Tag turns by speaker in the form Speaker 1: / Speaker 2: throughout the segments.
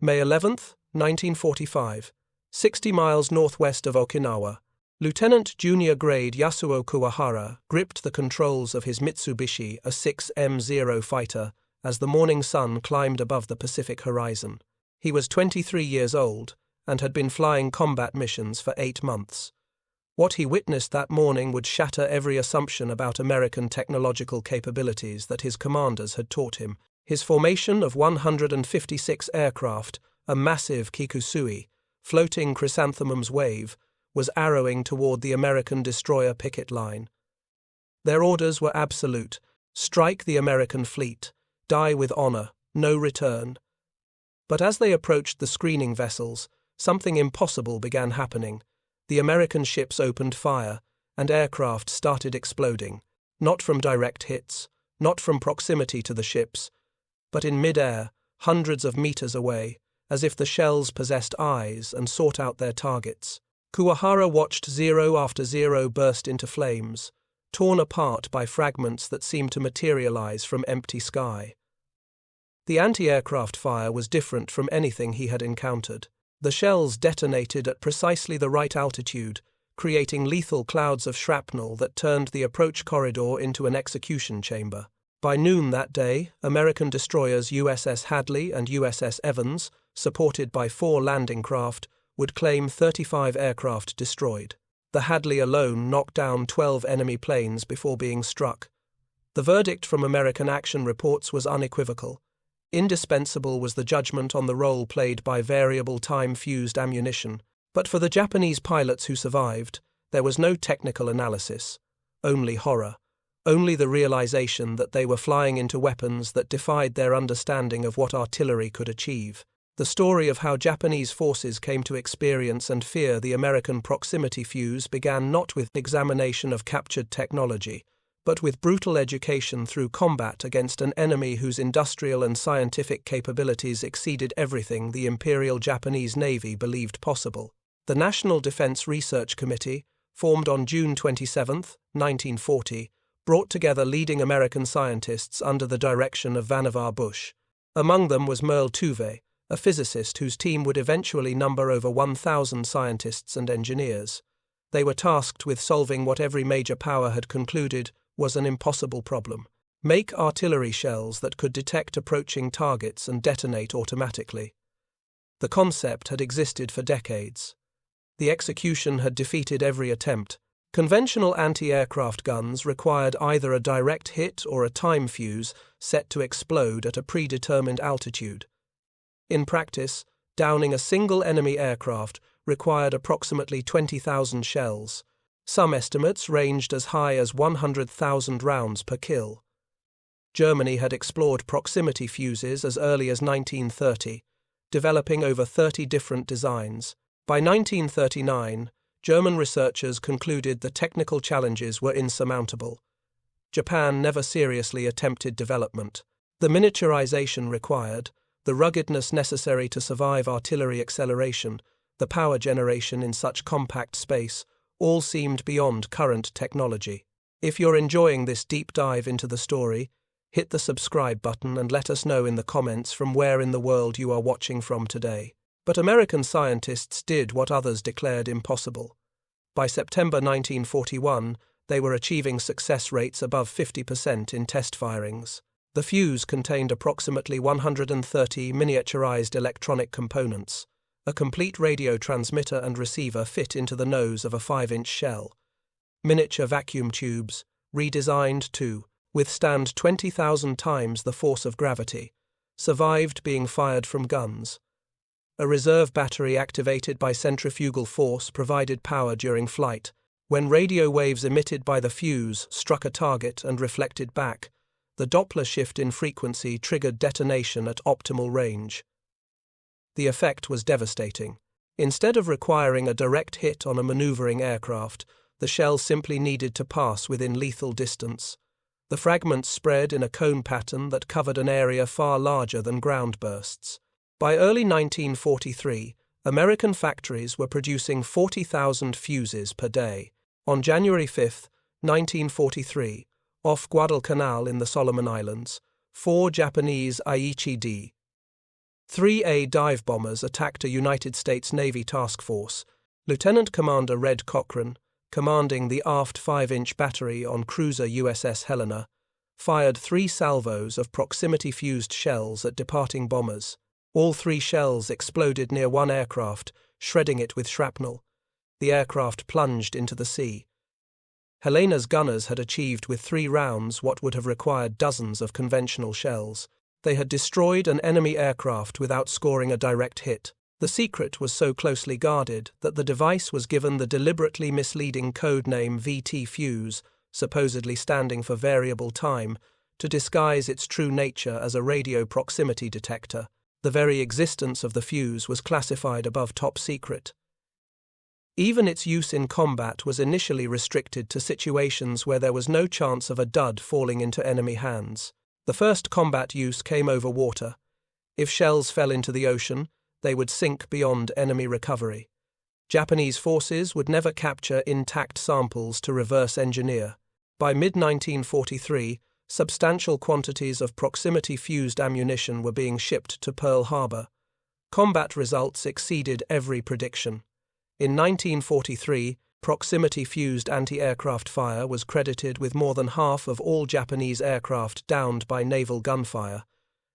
Speaker 1: May 11, 1945, 60 miles northwest of Okinawa, Lieutenant Junior Grade Yasuo Kuwahara gripped the controls of his Mitsubishi A6M0 fighter as the morning sun climbed above the Pacific horizon. He was 23 years old and had been flying combat missions for 8 months. What he witnessed that morning would shatter every assumption about American technological capabilities that his commanders had taught him. His formation of 156 aircraft, a massive kikusui, floating chrysanthemum's wave, was arrowing toward the American destroyer picket line. Their orders were absolute: strike the American fleet, die with honor, no return. But as they approached the screening vessels, something impossible began happening. The American ships opened fire, and aircraft started exploding, not from direct hits, not from proximity to the ships, but in mid-air, hundreds of meters away, as if the shells possessed eyes and sought out their targets. Kuwahara watched zero after zero burst into flames, torn apart by fragments that seemed to materialize from empty sky. The anti-aircraft fire was different from anything he had encountered. The shells detonated at precisely the right altitude, creating lethal clouds of shrapnel that turned the approach corridor into an execution chamber. By noon that day, American destroyers USS Hadley and USS Evans, supported by 4 landing craft, would claim 35 aircraft destroyed. The Hadley alone knocked down 12 enemy planes before being struck. The verdict from American action reports was unequivocal. Indispensable was the judgment on the role played by variable time-fused ammunition, but for the Japanese pilots who survived, there was no technical analysis, only horror, only the realization that they were flying into weapons that defied their understanding of what artillery could achieve. The story of how Japanese forces came to experience and fear the American proximity fuse began not with examination of captured technology, but with brutal education through combat against an enemy whose industrial and scientific capabilities exceeded everything the Imperial Japanese Navy believed possible. The National Defense Research Committee, formed on June 27, 1940, brought together leading American scientists under the direction of Vannevar Bush. Among them was Merle Tuve, a physicist whose team would eventually number over 1,000 scientists and engineers. They were tasked with solving what every major power had concluded was an impossible problem: make artillery shells that could detect approaching targets and detonate automatically. The concept had existed for decades. The execution had defeated every attempt. Conventional anti-aircraft guns required either a direct hit or a time fuse set to explode at a predetermined altitude. In practice, downing a single enemy aircraft required approximately 20,000 shells. Some estimates ranged as high as 100,000 rounds per kill. Germany had explored proximity fuses as early as 1930, developing over 30 different designs. By 1939, German researchers concluded the technical challenges were insurmountable. Japan never seriously attempted development. The miniaturization required, the ruggedness necessary to survive artillery acceleration, the power generation in such compact space, all seemed beyond current technology. If you're enjoying this deep dive into the story, hit the subscribe button and let us know in the comments from where in the world you are watching from today. But American scientists did what others declared impossible. By September 1941, they were achieving success rates above 50% in test firings. The fuse contained approximately 130 miniaturized electronic components. A complete radio transmitter and receiver fit into the nose of a 5-inch shell. Miniature vacuum tubes, redesigned to withstand 20,000 times the force of gravity, survived being fired from guns. A reserve battery activated by centrifugal force provided power during flight. When radio waves emitted by the fuse struck a target and reflected back, the Doppler shift in frequency triggered detonation at optimal range. The effect was devastating. Instead of requiring a direct hit on a maneuvering aircraft, the shell simply needed to pass within lethal distance. The fragments spread in a cone pattern that covered an area far larger than ground bursts. By early 1943, American factories were producing 40,000 fuses per day. On January 5, 1943, off Guadalcanal in the Solomon Islands, 4 Japanese Aichi-D 3A dive bombers attacked a United States Navy task force. Lieutenant Commander Red Cochran, commanding the aft 5-inch battery on cruiser USS Helena, fired 3 salvos of proximity-fused shells at departing bombers. All 3 shells exploded near one aircraft, shredding it with shrapnel. The aircraft plunged into the sea. Helena's gunners had achieved with 3 rounds what would have required dozens of conventional shells. They had destroyed an enemy aircraft without scoring a direct hit. The secret was so closely guarded that the device was given the deliberately misleading code name VT Fuse, supposedly standing for variable time, to disguise its true nature as a radio proximity detector. The very existence of the fuse was classified above top secret. Even its use in combat was initially restricted to situations where there was no chance of a dud falling into enemy hands. The first combat use came over water. If shells fell into the ocean, they would sink beyond enemy recovery. Japanese forces would never capture intact samples to reverse engineer. By mid-1943, substantial quantities of proximity-fused ammunition were being shipped to Pearl Harbor. Combat results exceeded every prediction. In 1943, proximity-fused anti-aircraft fire was credited with more than half of all Japanese aircraft downed by naval gunfire,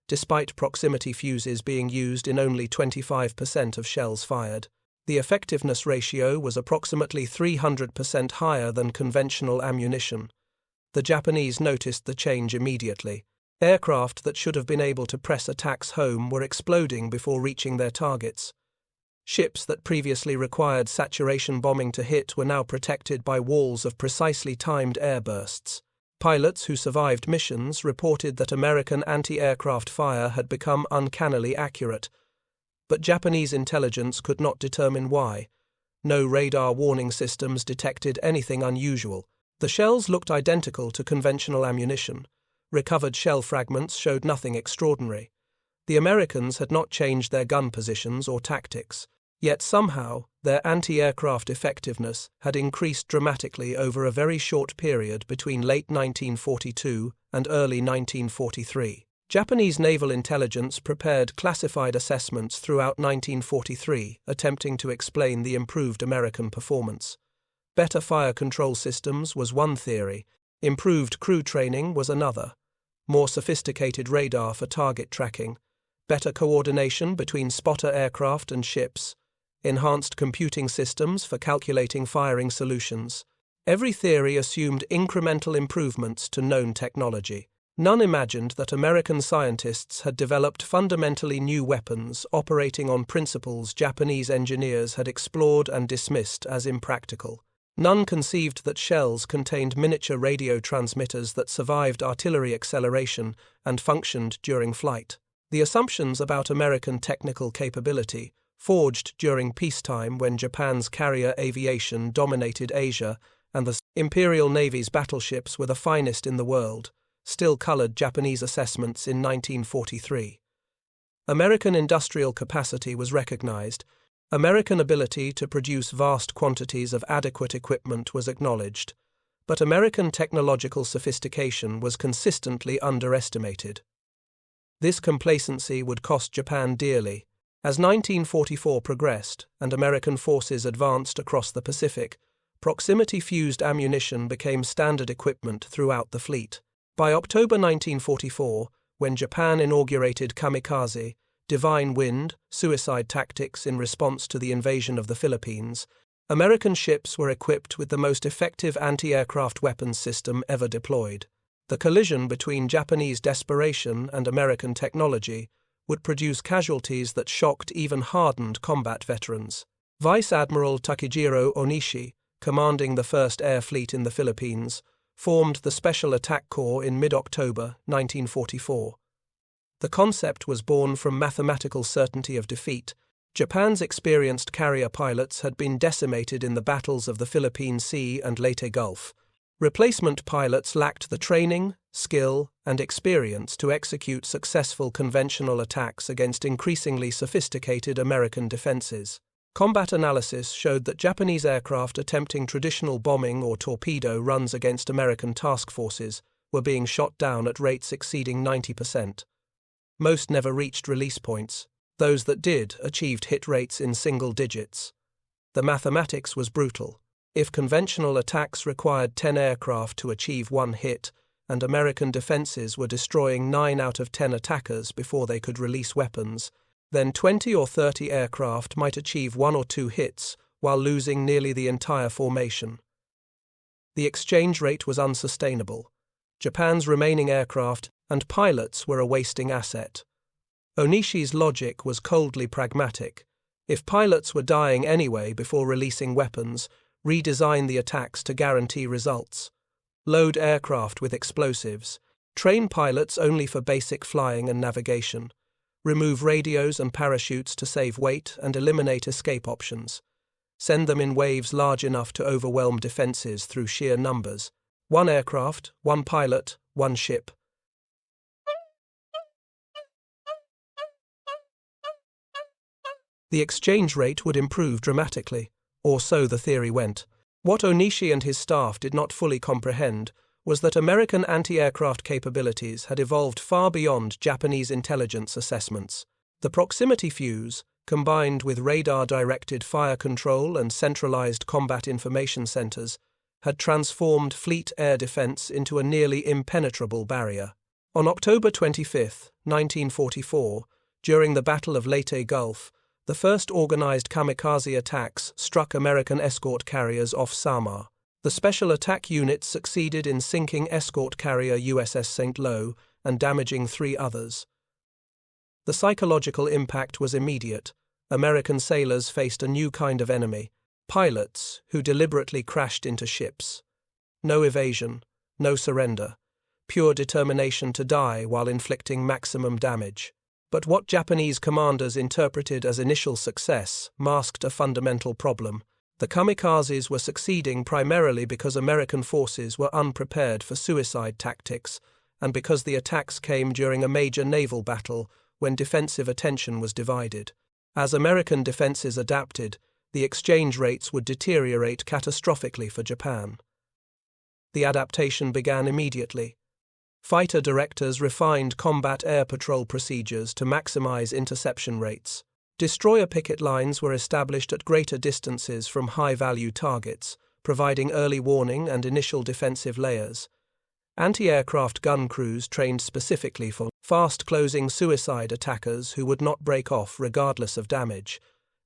Speaker 1: despite proximity fuses being used in only 25% of shells fired. The effectiveness ratio was approximately 300% higher than conventional ammunition. The Japanese noticed the change immediately. Aircraft that should have been able to press attacks home were exploding before reaching their targets. Ships that previously required saturation bombing to hit were now protected by walls of precisely timed airbursts. Pilots who survived missions reported that American anti-aircraft fire had become uncannily accurate, but Japanese intelligence could not determine why. No radar warning systems detected anything unusual. The shells looked identical to conventional ammunition. Recovered shell fragments showed nothing extraordinary. The Americans had not changed their gun positions or tactics. Yet somehow, their anti-aircraft effectiveness had increased dramatically over a very short period between late 1942 and early 1943. Japanese naval intelligence prepared classified assessments throughout 1943, attempting to explain the improved American performance. Better fire control systems was one theory, improved crew training was another, more sophisticated radar for target tracking, better coordination between spotter aircraft and ships, enhanced computing systems for calculating firing solutions. Every theory assumed incremental improvements to known technology. None imagined that American scientists had developed fundamentally new weapons operating on principles Japanese engineers had explored and dismissed as impractical. None conceived that shells contained miniature radio transmitters that survived artillery acceleration and functioned during flight. The assumptions about American technical capability, forged during peacetime when Japan's carrier aviation dominated Asia and the Imperial Navy's battleships were the finest in the world, still colored Japanese assessments in 1943. American industrial capacity was recognized. American ability to produce vast quantities of adequate equipment was acknowledged, but American technological sophistication was consistently underestimated. This complacency would cost Japan dearly. As 1944 progressed and American forces advanced across the Pacific, proximity-fused ammunition became standard equipment throughout the fleet. By October 1944, when Japan inaugurated kamikaze, divine wind, suicide tactics in response to the invasion of the Philippines, American ships were equipped with the most effective anti-aircraft weapons system ever deployed. The collision between Japanese desperation and American technology would produce casualties that shocked even hardened combat veterans. Vice Admiral Takejiro Onishi, commanding the 1st Air Fleet in the Philippines, formed the Special Attack Corps in mid-October 1944. The concept was born from mathematical certainty of defeat. Japan's experienced carrier pilots had been decimated in the battles of the Philippine Sea and Leyte Gulf. Replacement pilots lacked the training, skill, and experience to execute successful conventional attacks against increasingly sophisticated American defenses. Combat analysis showed that Japanese aircraft attempting traditional bombing or torpedo runs against American task forces were being shot down at rates exceeding 90%. Most never reached release points. Those that did achieved hit rates in single digits. The mathematics was brutal. If conventional attacks required 10 aircraft to achieve one hit, and American defenses were destroying 9 out of 10 attackers before they could release weapons, then 20 or 30 aircraft might achieve 1 or 2 hits while losing nearly the entire formation. The exchange rate was unsustainable. Japan's remaining aircraft and pilots were a wasting asset. Onishi's logic was coldly pragmatic. If pilots were dying anyway before releasing weapons, redesign the attacks to guarantee results. Load aircraft with explosives. Train pilots only for basic flying and navigation. Remove radios and parachutes to save weight and eliminate escape options. Send them in waves large enough to overwhelm defenses through sheer numbers. 1 aircraft, 1 pilot, 1 ship. The exchange rate would improve dramatically, or so the theory went. What Onishi and his staff did not fully comprehend was that American anti-aircraft capabilities had evolved far beyond Japanese intelligence assessments. The proximity fuse, combined with radar-directed fire control and centralized combat information centers, had transformed fleet air defense into a nearly impenetrable barrier. On October 25, 1944, during the Battle of Leyte Gulf, the first organized kamikaze attacks struck American escort carriers off Samar. The Special Attack Unit succeeded in sinking escort carrier USS St. Lo and damaging 3 others. The psychological impact was immediate. American sailors faced a new kind of enemy, pilots who deliberately crashed into ships. No evasion, no surrender, pure determination to die while inflicting maximum damage. But what Japanese commanders interpreted as initial success masked a fundamental problem. The kamikazes were succeeding primarily because American forces were unprepared for suicide tactics and because the attacks came during a major naval battle when defensive attention was divided. As American defenses adapted, the exchange rates would deteriorate catastrophically for Japan. The adaptation began immediately. Fighter directors refined combat air patrol procedures to maximize interception rates. Destroyer picket lines were established at greater distances from high-value targets, providing early warning and initial defensive layers. Anti-aircraft gun crews trained specifically for fast-closing suicide attackers who would not break off regardless of damage,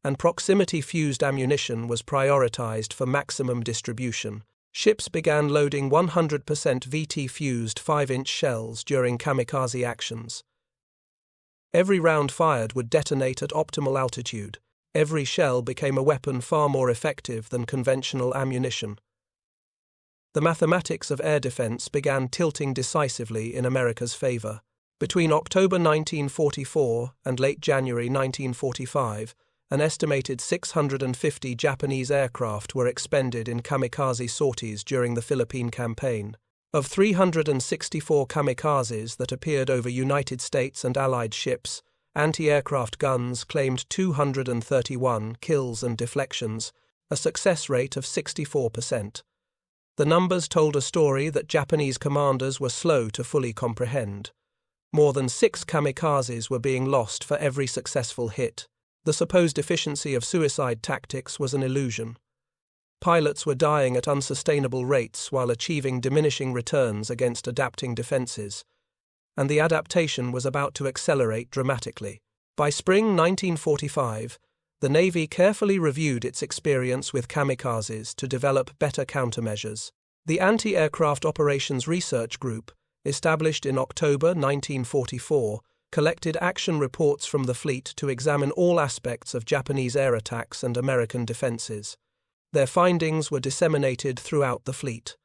Speaker 1: and proximity-fused ammunition was prioritized for maximum distribution. Ships began loading 100% VT-fused 5-inch shells during kamikaze actions. Every round fired would detonate at optimal altitude. Every shell became a weapon far more effective than conventional ammunition. The mathematics of air defense began tilting decisively in America's favor. Between October 1944 and late January 1945, an estimated 650 Japanese aircraft were expended in kamikaze sorties during the Philippine campaign. Of 364 kamikazes that appeared over United States and Allied ships, anti-aircraft guns claimed 231 kills and deflections, a success rate of 64%. The numbers told a story that Japanese commanders were slow to fully comprehend. More than 6 kamikazes were being lost for every successful hit. The supposed efficiency of suicide tactics was an illusion. Pilots were dying at unsustainable rates while achieving diminishing returns against adapting defenses, and the adaptation was about to accelerate dramatically. By spring 1945, the Navy carefully reviewed its experience with kamikazes to develop better countermeasures. The Anti-Aircraft Operations Research Group, established in October 1944, collected action reports from the fleet to examine all aspects of Japanese air attacks and American defenses. Their findings were disseminated throughout the fleet.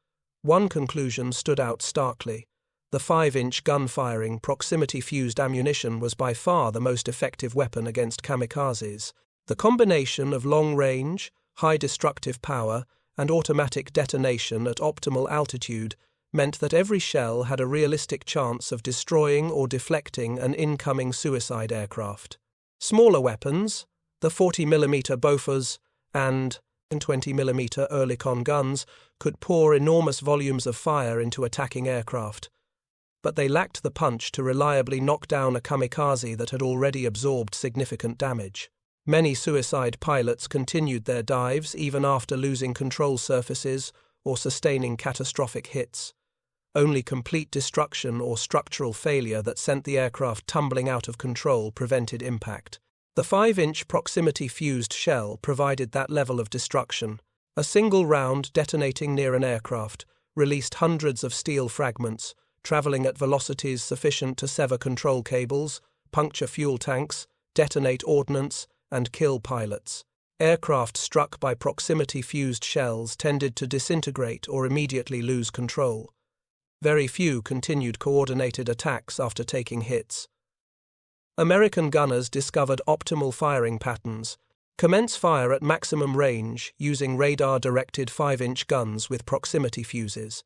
Speaker 1: One conclusion stood out starkly. The 5-inch gun-firing proximity-fused ammunition was by far the most effective weapon against kamikazes. The combination of long-range, high destructive power, and automatic detonation at optimal altitude meant that every shell had a realistic chance of destroying or deflecting an incoming suicide aircraft. Smaller weapons, the 40mm Bofors and 20mm Oerlikon guns, could pour enormous volumes of fire into attacking aircraft. but they lacked the punch to reliably knock down a kamikaze that had already absorbed significant damage. Many suicide pilots continued their dives even after losing control surfaces or sustaining catastrophic hits. Only complete destruction or structural failure that sent the aircraft tumbling out of control prevented impact. The 5-inch proximity-fused shell provided that level of destruction. A single round detonating near an aircraft released hundreds of steel fragments, traveling at velocities sufficient to sever control cables, puncture fuel tanks, detonate ordnance, and kill pilots. Aircraft struck by proximity-fused shells tended to disintegrate or immediately lose control. Very few continued coordinated attacks after taking hits. American gunners discovered optimal firing patterns. Commence fire at maximum range using radar-directed 5-inch guns with proximity fuses.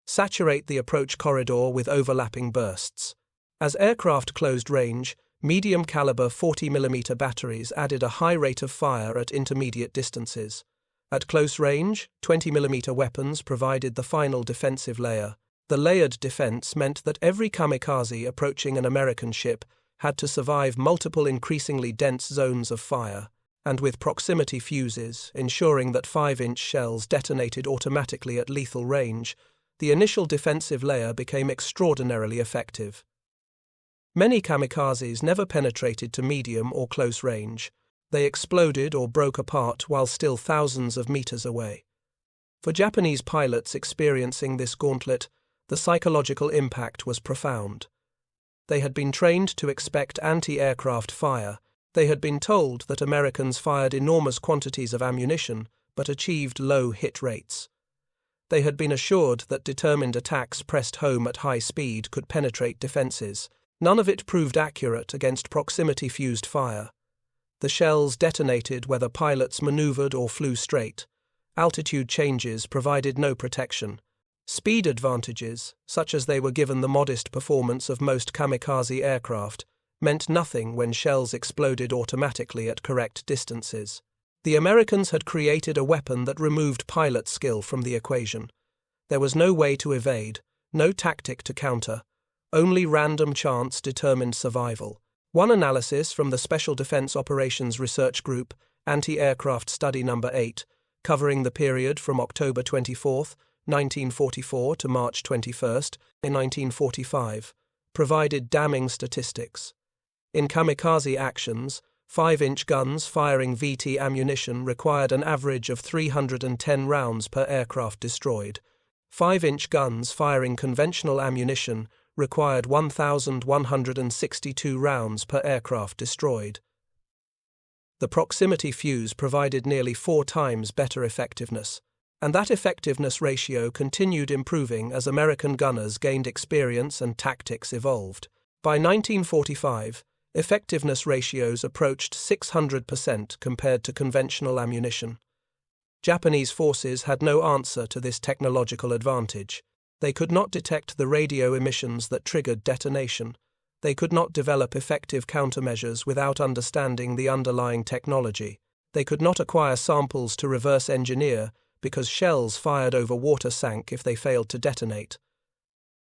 Speaker 1: Saturate the approach corridor with overlapping bursts. As aircraft closed range, medium-caliber 40mm batteries added a high rate of fire at intermediate distances. At close range, 20mm weapons provided the final defensive layer. The layered defense meant that every kamikaze approaching an American ship had to survive multiple increasingly dense zones of fire, and with proximity fuses, ensuring that 5-inch shells detonated automatically at lethal range, the initial defensive layer became extraordinarily effective. Many kamikazes never penetrated to medium or close range. They exploded or broke apart while still thousands of meters away. For Japanese pilots experiencing this gauntlet, the psychological impact was profound. They had been trained to expect anti-aircraft fire. They had been told that Americans fired enormous quantities of ammunition but achieved low hit rates. They had been assured that determined attacks pressed home at high speed could penetrate defenses. None of it proved accurate against proximity-fused fire. The shells detonated whether pilots maneuvered or flew straight. Altitude changes provided no protection. Speed advantages, such as they were given the modest performance of most kamikaze aircraft, meant nothing when shells exploded automatically at correct distances. The Americans had created a weapon that removed pilot skill from the equation. There was no way to evade, no tactic to counter. Only random chance determined survival. One analysis from the Special Defense Operations Research Group, Anti-Aircraft Study No. 8, covering the period from October 24, 1944 to March 21, 1945, provided damning statistics. In kamikaze actions, 5-inch guns firing VT ammunition required an average of 310 rounds per aircraft destroyed. 5-inch guns firing conventional ammunition required 1,162 rounds per aircraft destroyed. The proximity fuse provided nearly 4 times better effectiveness, and that effectiveness ratio continued improving as American gunners gained experience and tactics evolved. By 1945, effectiveness ratios approached 600% compared to conventional ammunition. Japanese forces had no answer to this technological advantage. They could not detect the radio emissions that triggered detonation. They could not develop effective countermeasures without understanding the underlying technology. They could not acquire samples to reverse engineer because shells fired over water sank if they failed to detonate.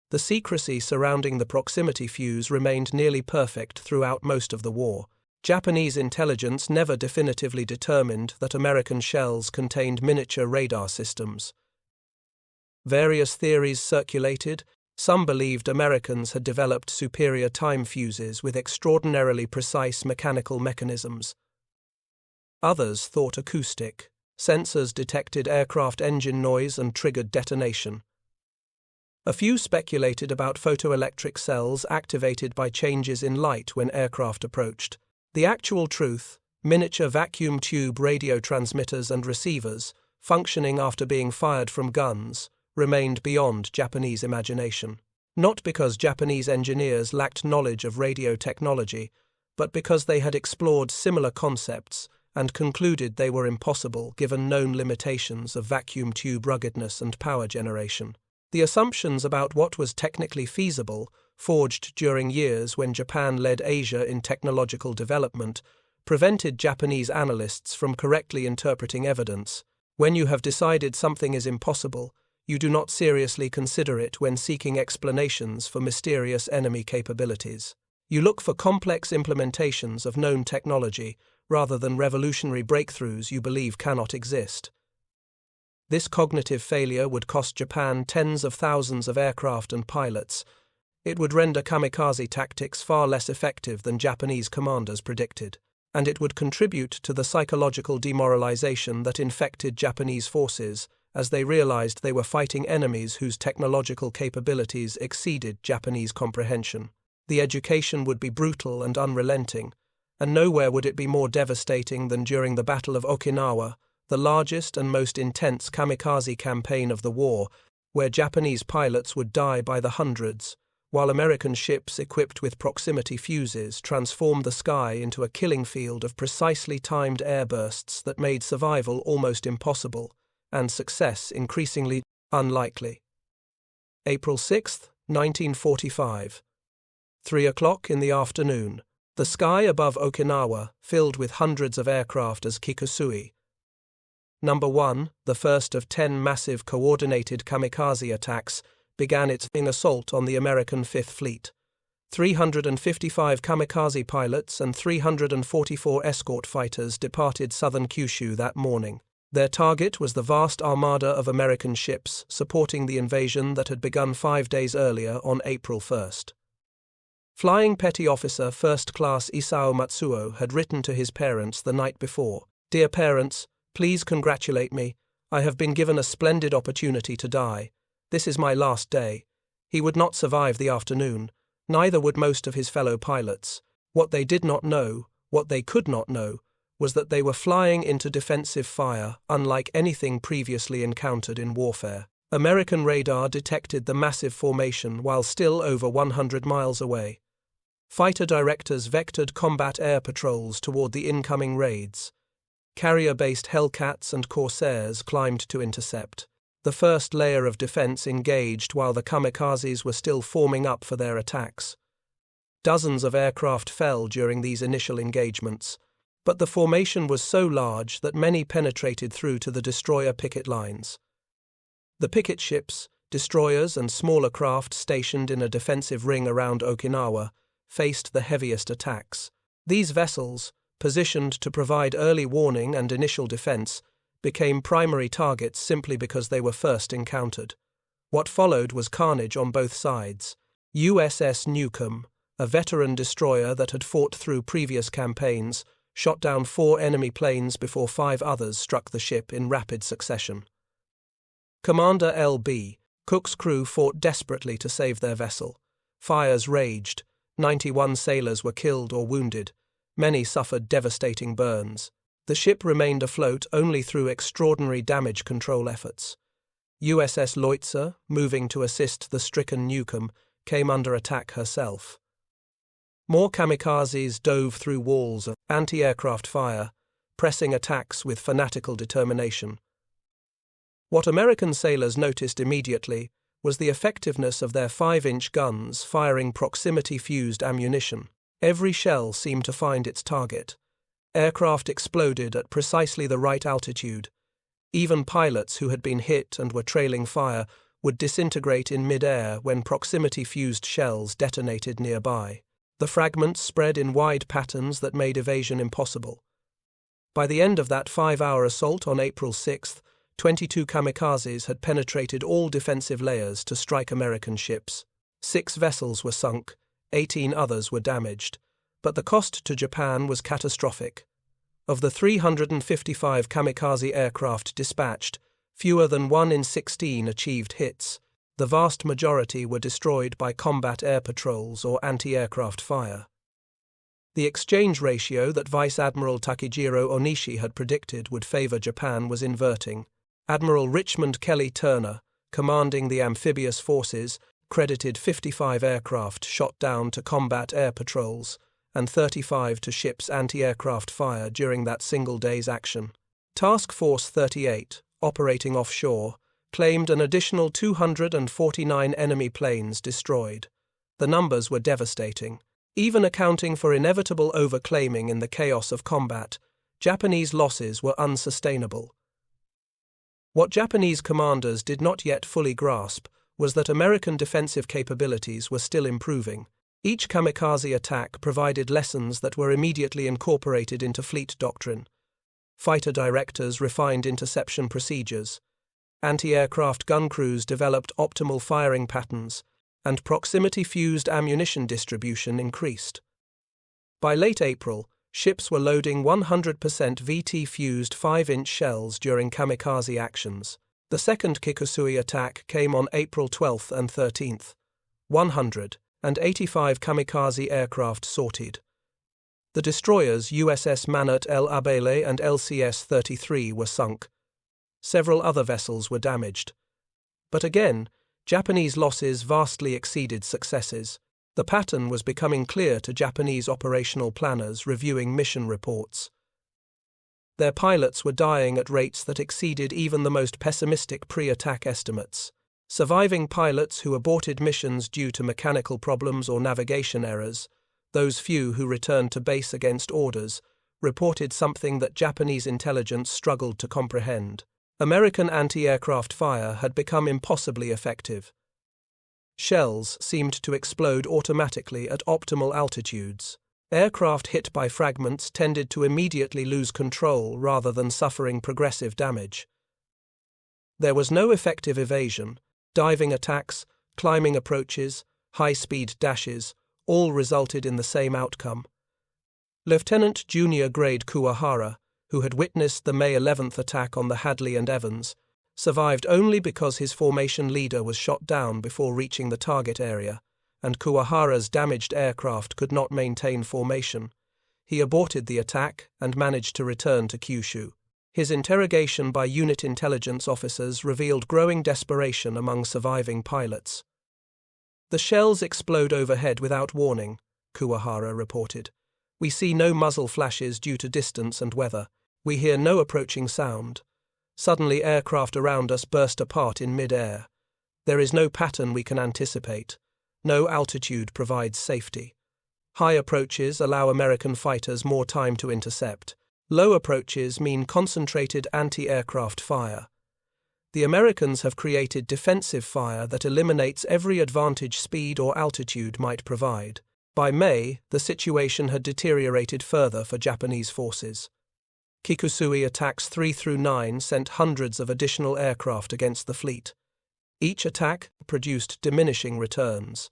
Speaker 1: The secrecy surrounding the proximity fuse remained nearly perfect throughout most of the war. Japanese intelligence never definitively determined that American shells contained miniature radar systems. Various theories circulated. Some believed Americans had developed superior time fuses with extraordinarily precise mechanical mechanisms. Others thought acoustic. Sensors detected aircraft engine noise and triggered detonation. A few speculated about photoelectric cells activated by changes in light when aircraft approached. The actual truth, miniature vacuum tube radio transmitters and receivers, functioning after being fired from guns, remained beyond Japanese imagination. Not because Japanese engineers lacked knowledge of radio technology, but because they had explored similar concepts and concluded they were impossible given known limitations of vacuum tube ruggedness and power generation. The assumptions about what was technically feasible, forged during years when Japan led Asia in technological development, prevented Japanese analysts from correctly interpreting evidence. When you have decided something is impossible, you do not seriously consider it when seeking explanations for mysterious enemy capabilities. You look for complex implementations of known technology rather than revolutionary breakthroughs you believe cannot exist. This cognitive failure would cost Japan tens of thousands of aircraft and pilots. It would render kamikaze tactics far less effective than Japanese commanders predicted, and it would contribute to the psychological demoralization that infected Japanese forces as they realized they were fighting enemies whose technological capabilities exceeded Japanese comprehension. The education would be brutal and unrelenting, and nowhere would it be more devastating than during the Battle of Okinawa, the largest and most intense kamikaze campaign of the war, where Japanese pilots would die by the hundreds, while American ships equipped with proximity fuses transformed the sky into a killing field of precisely timed airbursts that made survival almost impossible, and success increasingly unlikely. April 6, 1945. 3 o'clock in the afternoon. The sky above Okinawa filled with hundreds of aircraft as Kikusui. Number 1, the first of 10 massive coordinated kamikaze attacks, began its assault on the American Fifth Fleet. 355 kamikaze pilots and 344 escort fighters departed southern Kyushu that morning. Their target was the vast armada of American ships supporting the invasion that had begun 5 days earlier on April 1st. Flying Petty Officer First Class Isao Matsuo had written to his parents the night before, "Dear parents, please congratulate me. I have been given a splendid opportunity to die. This is my last day." He would not survive the afternoon. Neither would most of his fellow pilots. What they did not know, what they could not know, was that they were flying into defensive fire unlike anything previously encountered in warfare. American radar detected the massive formation while still over 100 miles away. Fighter directors vectored combat air patrols toward the incoming raids. Carrier-based Hellcats and Corsairs climbed to intercept. The first layer of defense engaged while the kamikazes were still forming up for their attacks. Dozens of aircraft fell during these initial engagements, but the formation was so large that many penetrated through to the destroyer picket lines. The picket ships, destroyers and smaller craft stationed in a defensive ring around Okinawa, faced the heaviest attacks. These vessels, positioned to provide early warning and initial defense, became primary targets simply because they were first encountered. What followed was carnage on both sides. USS Newcomb, a veteran destroyer that had fought through previous campaigns, shot down 4 enemy planes before 5 others struck the ship in rapid succession. Commander L.B. Cook's crew fought desperately to save their vessel. Fires raged. 91 sailors were killed or wounded. Many suffered devastating burns. The ship remained afloat only through extraordinary damage control efforts. USS Leutzer, moving to assist the stricken Newcomb, came under attack herself. More kamikazes dove through walls of anti-aircraft fire, pressing attacks with fanatical determination. What American sailors noticed immediately was the effectiveness of their 5-inch guns firing proximity-fused ammunition. Every shell seemed to find its target. Aircraft exploded at precisely the right altitude. Even pilots who had been hit and were trailing fire would disintegrate in mid-air when proximity-fused shells detonated nearby. The fragments spread in wide patterns that made evasion impossible. By the end of that 5-hour assault on April 6th, 22 kamikazes had penetrated all defensive layers to strike American ships. 6 vessels were sunk, 18 others were damaged. But the cost to Japan was catastrophic. Of the 355 kamikaze aircraft dispatched, fewer than 1 in 16 achieved hits. The vast majority were destroyed by combat air patrols or anti-aircraft fire. The exchange ratio that Vice Admiral Takejiro Onishi had predicted would favor Japan was inverting. Admiral Richmond Kelly Turner, commanding the amphibious forces, credited 55 aircraft shot down to combat air patrols and 35 to ships' anti-aircraft fire during that single day's action. Task Force 38, operating offshore, claimed an additional 249 enemy planes destroyed. The numbers were devastating. Even accounting for inevitable overclaiming in the chaos of combat, Japanese losses were unsustainable. What Japanese commanders did not yet fully grasp was that American defensive capabilities were still improving. Each kamikaze attack provided lessons that were immediately incorporated into fleet doctrine. Fighter directors refined interception procedures. Anti-aircraft gun crews developed optimal firing patterns, and proximity-fused ammunition distribution increased. By late April, ships were loading 100% VT-fused 5-inch shells during kamikaze actions. The second Kikusui attack came on April 12 and 13. 185 kamikaze aircraft sortied. The destroyers USS Manat El Abele and LCS-33 were sunk. Several other vessels were damaged. But again, Japanese losses vastly exceeded successes. The pattern was becoming clear to Japanese operational planners reviewing mission reports. Their pilots were dying at rates that exceeded even the most pessimistic pre-attack estimates. Surviving pilots who aborted missions due to mechanical problems or navigation errors, those few who returned to base against orders, reported something that Japanese intelligence struggled to comprehend. American anti-aircraft fire had become impossibly effective. Shells seemed to explode automatically at optimal altitudes. Aircraft hit by fragments tended to immediately lose control rather than suffering progressive damage. There was no effective evasion. Diving attacks, climbing approaches, high-speed dashes, all resulted in the same outcome. Lieutenant Junior Grade Kuwahara, who had witnessed the May 11th attack on the Hadley and Evans, survived only because his formation leader was shot down before reaching the target area, and Kuwahara's damaged aircraft could not maintain formation. He aborted the attack and managed to return to Kyushu. His interrogation by unit intelligence officers revealed growing desperation among surviving pilots. "The shells explode overhead without warning," Kuwahara reported. "We see no muzzle flashes due to distance and weather. We hear no approaching sound. Suddenly aircraft around us burst apart in mid-air. There is no pattern we can anticipate. No altitude provides safety. High approaches allow American fighters more time to intercept. Low approaches mean concentrated anti-aircraft fire. The Americans have created defensive fire that eliminates every advantage speed or altitude might provide." By May, the situation had deteriorated further for Japanese forces. Kikusui attacks 3 through 9 sent hundreds of additional aircraft against the fleet. Each attack produced diminishing returns.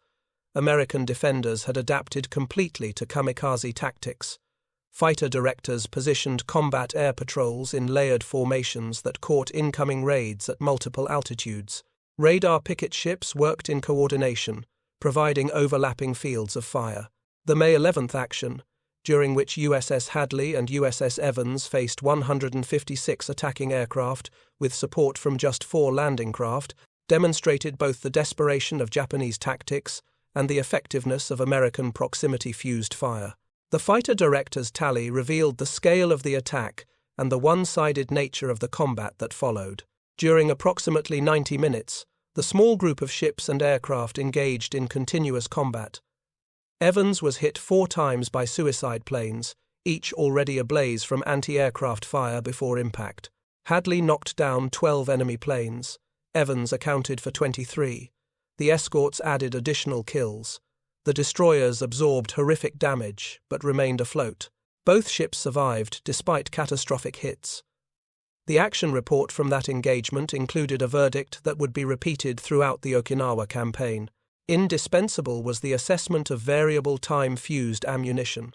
Speaker 1: American defenders had adapted completely to kamikaze tactics. Fighter directors positioned combat air patrols in layered formations that caught incoming raids at multiple altitudes. Radar picket ships worked in coordination, providing overlapping fields of fire. The May 11th action, during which USS Hadley and USS Evans faced 156 attacking aircraft with support from just 4 landing craft, demonstrated both the desperation of Japanese tactics and the effectiveness of American proximity-fused fire. The fighter director's tally revealed the scale of the attack and the one-sided nature of the combat that followed. During approximately 90 minutes, the small group of ships and aircraft engaged in continuous combat. Evans was hit 4 times by suicide planes, each already ablaze from anti-aircraft fire before impact. Hadley knocked down 12 enemy planes. Evans accounted for 23. The escorts added additional kills. The destroyers absorbed horrific damage but remained afloat. Both ships survived despite catastrophic hits. The action report from that engagement included a verdict that would be repeated throughout the Okinawa campaign. Indispensable was the assessment of variable time fused ammunition.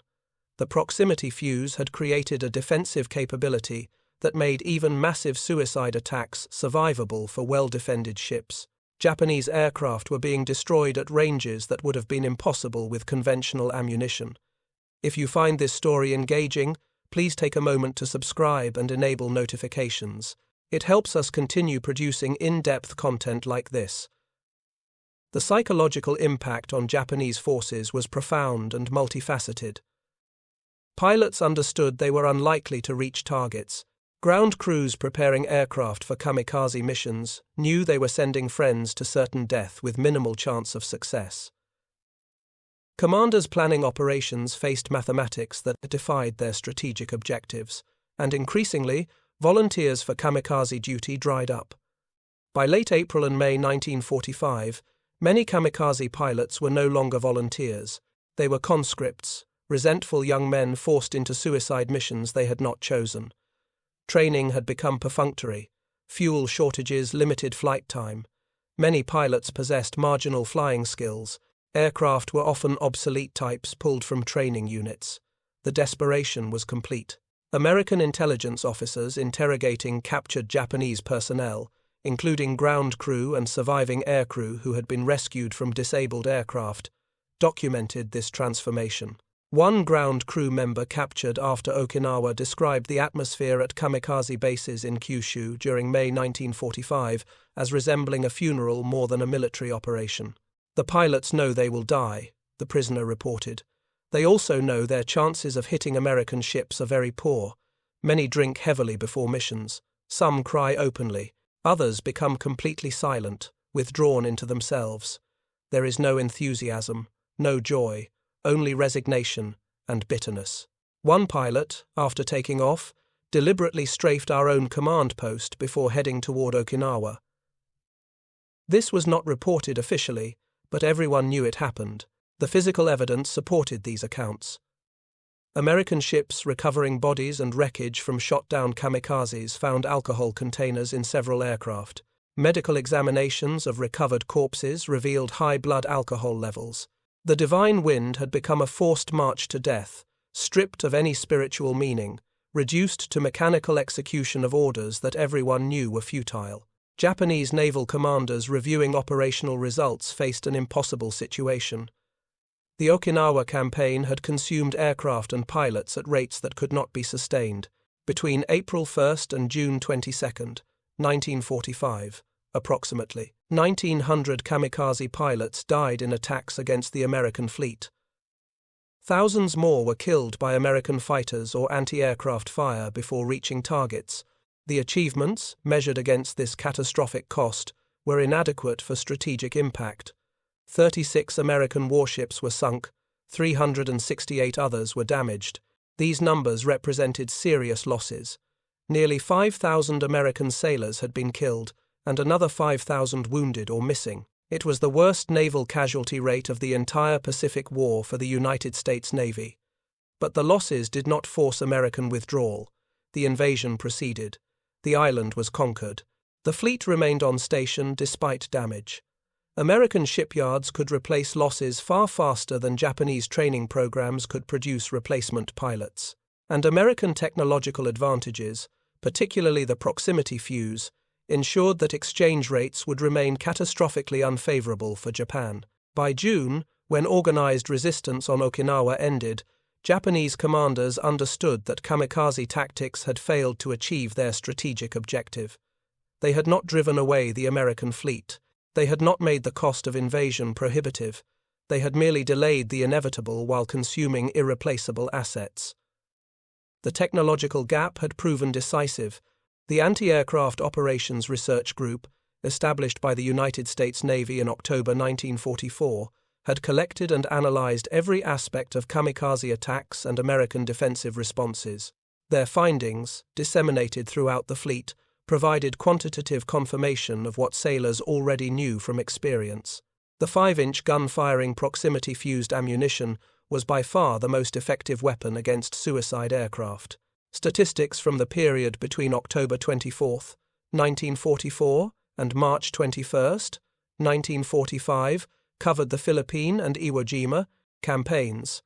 Speaker 1: The proximity fuse had created a defensive capability that made even massive suicide attacks survivable for well-defended ships. Japanese aircraft were being destroyed at ranges that would have been impossible with conventional ammunition. If you find this story engaging, please take a moment to subscribe and enable notifications. It helps us continue producing in-depth content like this. The psychological impact on Japanese forces was profound and multifaceted. Pilots understood they were unlikely to reach targets. Ground crews preparing aircraft for kamikaze missions knew they were sending friends to certain death with minimal chance of success. Commanders planning operations faced mathematics that defied their strategic objectives, and increasingly, Volunteers for kamikaze duty dried up. By late April and May 1945, many kamikaze pilots were no longer volunteers. They were conscripts, resentful young men forced into suicide missions they had not chosen. Training had become perfunctory. Fuel shortages limited flight time. Many pilots possessed marginal flying skills. Aircraft were often obsolete types pulled from training units. The desperation was complete. American intelligence officers interrogating captured Japanese personnel, including ground crew and surviving aircrew who had been rescued from disabled aircraft, documented this transformation. One ground crew member captured after Okinawa described the atmosphere at kamikaze bases in Kyushu during May 1945 as resembling a funeral more than a military operation. "The pilots know they will die," the prisoner reported. "They also know their chances of hitting American ships are very poor. Many drink heavily before missions. Some cry openly. Others become completely silent, withdrawn into themselves. There is no enthusiasm, no joy, only resignation and bitterness." One pilot, after taking off, deliberately strafed our own command post before heading toward Okinawa. This was not reported officially, but everyone knew it happened. The physical evidence supported these accounts. American ships recovering bodies and wreckage from shot-down kamikazes found alcohol containers in several aircraft. Medical examinations of recovered corpses revealed high blood alcohol levels. The divine wind had become a forced march to death, stripped of any spiritual meaning, reduced to mechanical execution of orders that everyone knew were futile. Japanese naval commanders reviewing operational results faced an impossible situation. The Okinawa campaign had consumed aircraft and pilots at rates that could not be sustained. Between April 1 and June 22, 1945, approximately 1,900 kamikaze pilots died in attacks against the American fleet. Thousands more were killed by American fighters or anti-aircraft fire before reaching targets. The achievements, measured against this catastrophic cost, were inadequate for strategic impact. 36 American warships were sunk, 368 others were damaged. These numbers represented serious losses. Nearly 5,000 American sailors had been killed, and another 5,000 wounded or missing. It was the worst naval casualty rate of the entire Pacific War for the United States Navy. But the losses did not force American withdrawal. The invasion proceeded. The island was conquered. The fleet remained on station despite damage. American shipyards could replace losses far faster than Japanese training programs could produce replacement pilots. And American technological advantages, particularly the proximity fuse, ensured that exchange rates would remain catastrophically unfavorable for Japan. By June, when organized resistance on Okinawa ended, Japanese commanders understood that kamikaze tactics had failed to achieve their strategic objective. They had not driven away the American fleet. They had not made the cost of invasion prohibitive. They had merely delayed the inevitable while consuming irreplaceable assets. The technological gap had proven decisive. The Anti-Aircraft Operations Research Group, established by the United States Navy in October 1944, had collected and analyzed every aspect of kamikaze attacks and American defensive responses. Their findings, disseminated throughout the fleet, provided quantitative confirmation of what sailors already knew from experience. The 5-inch gun-firing proximity-fused ammunition was by far the most effective weapon against suicide aircraft. Statistics from the period between October 24, 1944 and March 21, 1945 covered the Philippine and Iwo Jima campaigns.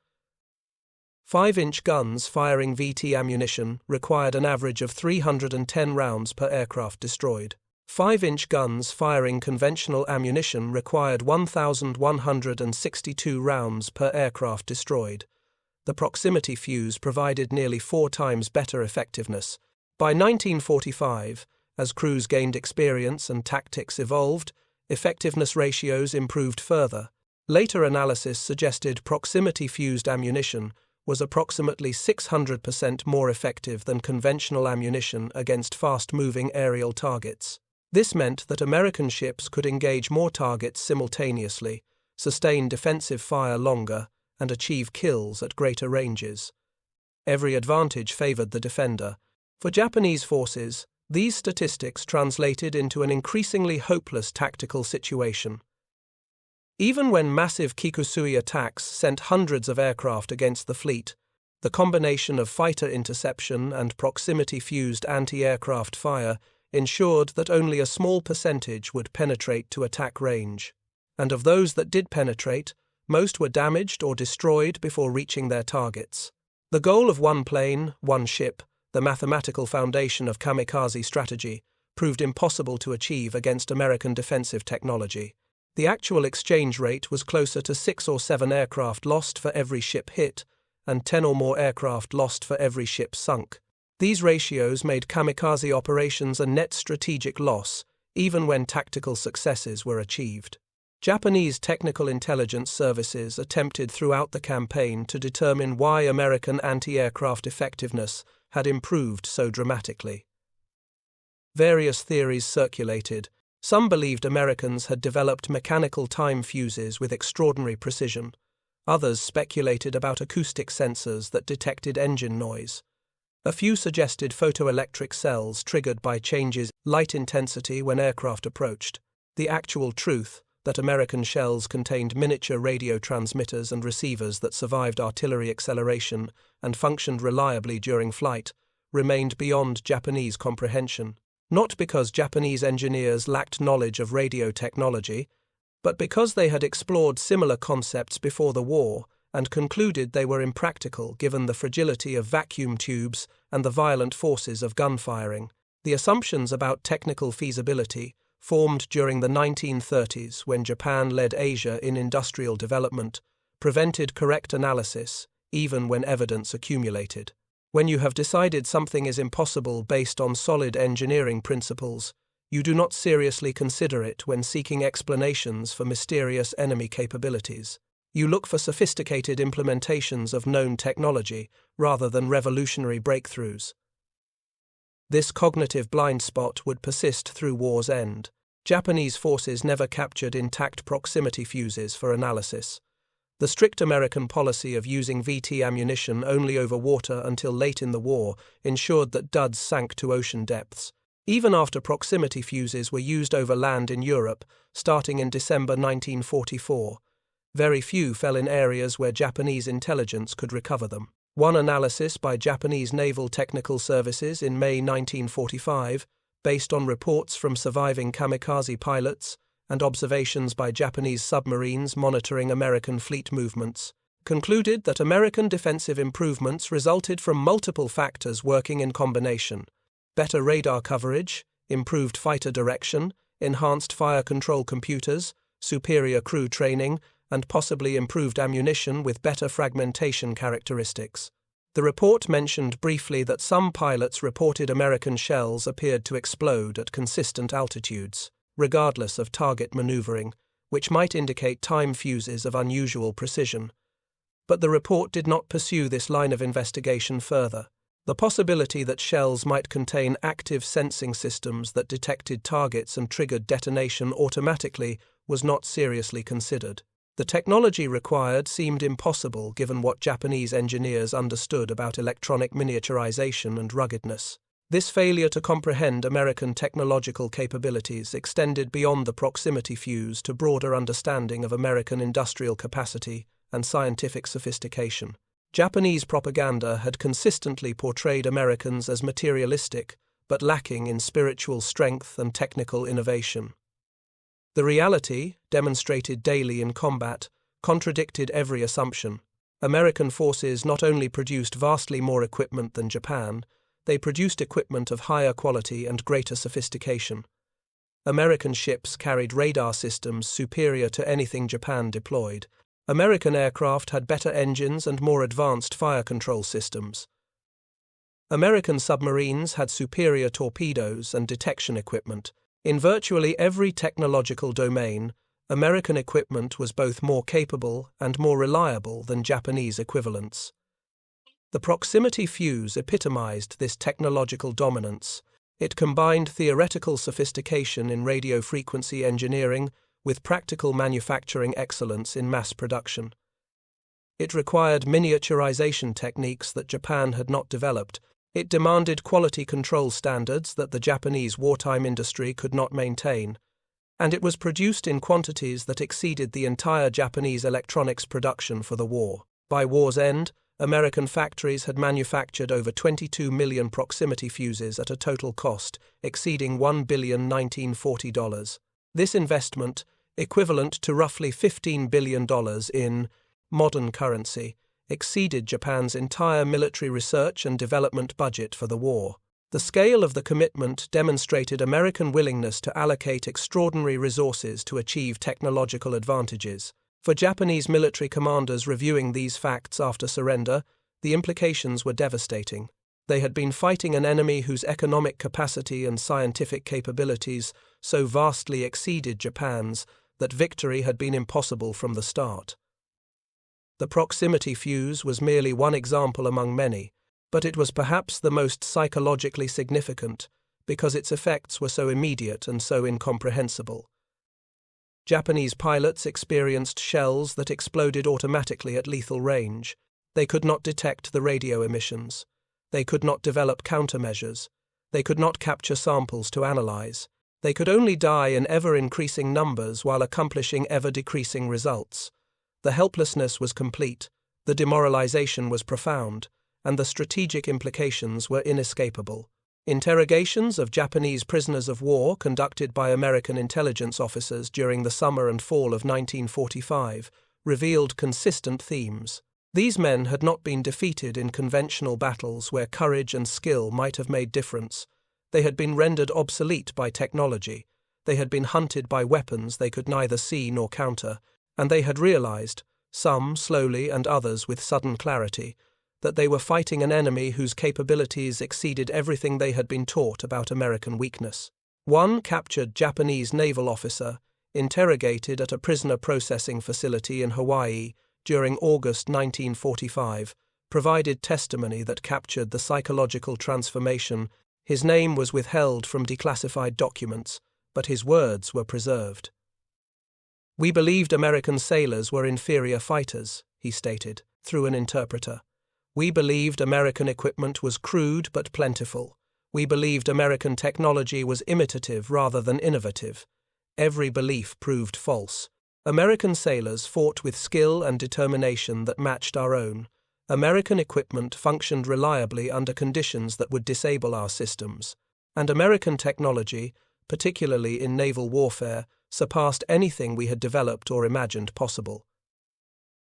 Speaker 1: 5-inch guns firing VT ammunition required an average of 310 rounds per aircraft destroyed. 5-inch guns firing conventional ammunition required 1,162 rounds per aircraft destroyed. The proximity fuse provided nearly 4 times better effectiveness. By 1945, as crews gained experience and tactics evolved, effectiveness ratios improved further. Later analysis suggested proximity-fused ammunition was approximately 600% more effective than conventional ammunition against fast-moving aerial targets. This meant that American ships could engage more targets simultaneously, sustain defensive fire longer, and achieve kills at greater ranges. Every advantage favored the defender. For Japanese forces, these statistics translated into an increasingly hopeless tactical situation. Even when massive Kikusui attacks sent hundreds of aircraft against the fleet, the combination of fighter interception and proximity-fused anti-aircraft fire ensured that only a small percentage would penetrate to attack range. And of those that did penetrate, most were damaged or destroyed before reaching their targets. The goal of one plane, one ship, the mathematical foundation of kamikaze strategy, proved impossible to achieve against American defensive technology. The actual exchange rate was closer to 6 or 7 aircraft lost for every ship hit, and 10 or more aircraft lost for every ship sunk. These ratios made kamikaze operations a net strategic loss, even when tactical successes were achieved. Japanese technical intelligence services attempted throughout the campaign to determine why American anti-aircraft effectiveness had improved so dramatically. Various theories circulated. Some believed Americans had developed mechanical time fuses with extraordinary precision. Others speculated about acoustic sensors that detected engine noise. A few suggested photoelectric cells triggered by changes in light intensity when aircraft approached. The actual truth, that American shells contained miniature radio transmitters and receivers that survived artillery acceleration and functioned reliably during flight, remained beyond Japanese comprehension. Not because Japanese engineers lacked knowledge of radio technology, but because they had explored similar concepts before the war and concluded they were impractical given the fragility of vacuum tubes and the violent forces of gunfiring. The assumptions about technical feasibility, formed during the 1930s when Japan led Asia in industrial development, prevented correct analysis, even when evidence accumulated. When you have decided something is impossible based on solid engineering principles, you do not seriously consider it when seeking explanations for mysterious enemy capabilities. You look for sophisticated implementations of known technology rather than revolutionary breakthroughs. This cognitive blind spot would persist through war's end. Japanese forces never captured intact proximity fuses for analysis. The strict American policy of using VT ammunition only over water until late in the war ensured that duds sank to ocean depths. Even after proximity fuses were used over land in Europe, starting in December 1944, very few fell in areas where Japanese intelligence could recover them. One analysis by Japanese Naval Technical Services in May 1945, based on reports from surviving kamikaze pilots and observations by Japanese submarines monitoring American fleet movements, concluded that American defensive improvements resulted from multiple factors working in combination: better radar coverage, improved fighter direction, enhanced fire control computers, superior crew training, and possibly improved ammunition with better fragmentation characteristics. The report mentioned briefly that some pilots reported American shells appeared to explode at consistent altitudes, regardless of target maneuvering, which might indicate time fuses of unusual precision. But the report did not pursue this line of investigation further. The possibility that shells might contain active sensing systems that detected targets and triggered detonation automatically was not seriously considered. The technology required seemed impossible given what Japanese engineers understood about electronic miniaturization and ruggedness. This failure to comprehend American technological capabilities extended beyond the proximity fuse to broader understanding of American industrial capacity and scientific sophistication. Japanese propaganda had consistently portrayed Americans as materialistic, but lacking in spiritual strength and technical innovation. The reality, demonstrated daily in combat, contradicted every assumption. American forces not only produced vastly more equipment than Japan, they produced equipment of higher quality and greater sophistication. American ships carried radar systems superior to anything Japan deployed. American aircraft had better engines and more advanced fire control systems. American submarines had superior torpedoes and detection equipment. In virtually every technological domain, American equipment was both more capable and more reliable than Japanese equivalents. The proximity fuse epitomized this technological dominance. It combined theoretical sophistication in radio frequency engineering with practical manufacturing excellence in mass production. It required miniaturization techniques that Japan had not developed, It demanded quality control standards that the Japanese wartime industry could not maintain, and it was produced in quantities that exceeded the entire Japanese electronics production for the war. By war's end, American factories had manufactured over 22 million proximity fuses at a total cost exceeding $1,1940. This investment, equivalent to roughly $15 billion in modern currency, exceeded Japan's entire military research and development budget for the war. The scale of the commitment demonstrated American willingness to allocate extraordinary resources to achieve technological advantages. For Japanese military commanders reviewing these facts after surrender, the implications were devastating. They had been fighting an enemy whose economic capacity and scientific capabilities so vastly exceeded Japan's that victory had been impossible from the start. The proximity fuse was merely one example among many, but it was perhaps the most psychologically significant because its effects were so immediate and so incomprehensible. Japanese pilots experienced shells that exploded automatically at lethal range. They could not detect the radio emissions. They could not develop countermeasures. They could not capture samples to analyze. They could only die in ever-increasing numbers while accomplishing ever-decreasing results. The helplessness was complete, the demoralization was profound, and the strategic implications were inescapable. Interrogations of Japanese prisoners of war conducted by American intelligence officers during the summer and fall of 1945 revealed consistent themes. These men had not been defeated in conventional battles where courage and skill might have made difference. They had been rendered obsolete by technology. They had been hunted by weapons they could neither see nor counter, and they had realized, some slowly and others with sudden clarity, that they were fighting an enemy whose capabilities exceeded everything they had been taught about American weakness. One captured Japanese naval officer, interrogated at a prisoner processing facility in Hawaii during August 1945, provided testimony that captured the psychological transformation. His name was withheld from declassified documents, but his words were preserved. "We believed American sailors were inferior fighters," he stated, through an interpreter. "We believed American equipment was crude but plentiful. We believed American technology was imitative rather than innovative. Every belief proved false. American sailors fought with skill and determination that matched our own. American equipment functioned reliably under conditions that would disable our systems. And American technology, particularly in naval warfare, surpassed anything we had developed or imagined possible."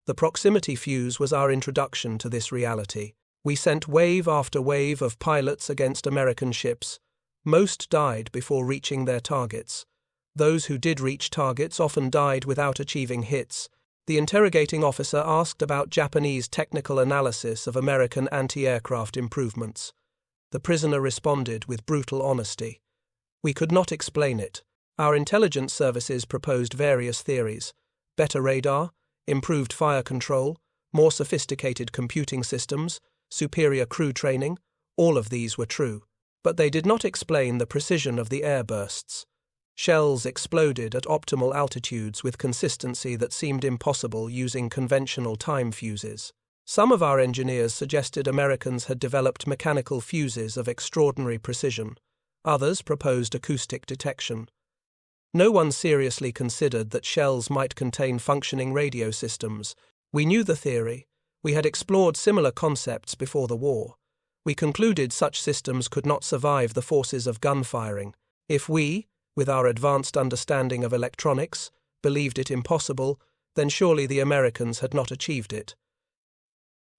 Speaker 1: The proximity fuse was our introduction to this reality. We sent wave after wave of pilots against American ships. Most died before reaching their targets. Those who did reach targets often died without achieving hits. The interrogating officer asked about Japanese technical analysis of American anti-aircraft improvements. The prisoner responded with brutal honesty. "We could not explain it. Our intelligence services proposed various theories: better radar, improved fire control, more sophisticated computing systems, superior crew training. All of these were true, but they did not explain the precision of the air bursts. Shells exploded at optimal altitudes with consistency that seemed impossible using conventional time fuses. Some of our engineers suggested Americans had developed mechanical fuses of extraordinary precision. Others proposed acoustic detection. No one seriously considered that shells might contain functioning radio systems. We knew the theory. We had explored similar concepts before the war. We concluded such systems could not survive the forces of gun firing. If we, with our advanced understanding of electronics, believed it impossible, then surely the Americans had not achieved it.